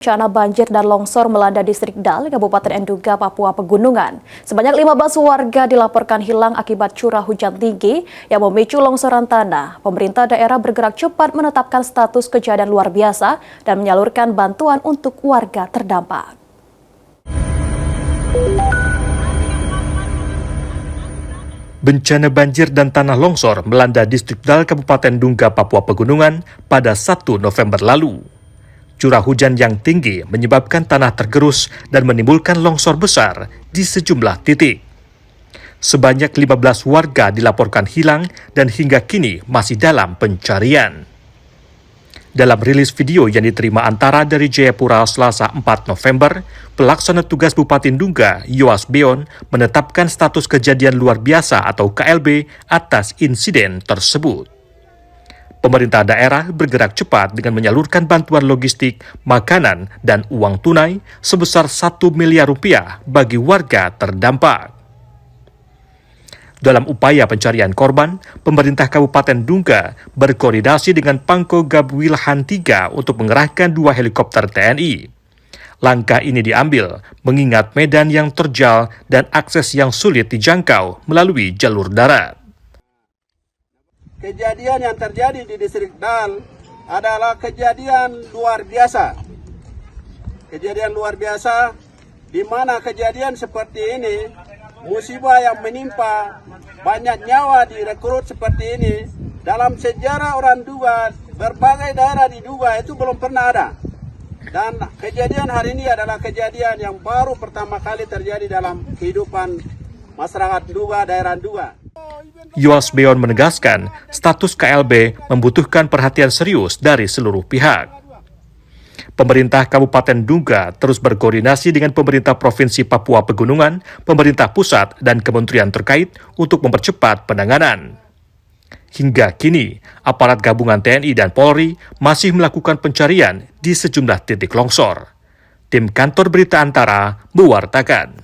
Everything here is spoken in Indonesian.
Bencana banjir dan longsor melanda distrik Dal, Kabupaten Enduga, Papua Pegunungan. Sebanyak 15 warga dilaporkan hilang akibat curah hujan tinggi yang memicu longsoran tanah. Pemerintah daerah bergerak cepat menetapkan status kejadian luar biasa dan menyalurkan bantuan untuk warga terdampak. Bencana banjir dan tanah longsor melanda distrik Dal, Kabupaten Dunga, Papua Pegunungan pada 1 November lalu. Curah hujan yang tinggi menyebabkan tanah tergerus dan menimbulkan longsor besar di sejumlah titik. Sebanyak 15 warga dilaporkan hilang dan hingga kini masih dalam pencarian. Dalam rilis video yang diterima Antara dari Jayapura Selasa 4 November, Pelaksana Tugas Bupati Dunga, Yoas Beon, menetapkan status kejadian luar biasa atau KLB atas insiden tersebut. Pemerintah daerah bergerak cepat dengan menyalurkan bantuan logistik, makanan, dan uang tunai sebesar 1 miliar rupiah bagi warga terdampak. Dalam upaya pencarian korban, pemerintah Kabupaten Dunga berkoordinasi dengan Pangko Gab Wilhan 3 untuk mengerahkan 2 helikopter TNI. Langkah ini diambil mengingat medan yang terjal dan akses yang sulit dijangkau melalui jalur darat. Kejadian yang terjadi di distrik Dal adalah kejadian luar biasa. Kejadian luar biasa di mana kejadian seperti ini, musibah yang menimpa banyak nyawa direkrut seperti ini, dalam sejarah orang Dunga, berbagai daerah di Dunga itu belum pernah ada. Dan kejadian hari ini adalah kejadian yang baru pertama kali terjadi dalam kehidupan masyarakat Dunga, daerah Dunga. Yoas Beon menegaskan, status KLB membutuhkan perhatian serius dari seluruh pihak. Pemerintah Kabupaten Dunga terus berkoordinasi dengan pemerintah Provinsi Papua Pegunungan, pemerintah pusat, dan kementerian terkait untuk mempercepat penanganan. Hingga kini, aparat gabungan TNI dan Polri masih melakukan pencarian di sejumlah titik longsor. Tim Kantor Berita Antara mewartakan.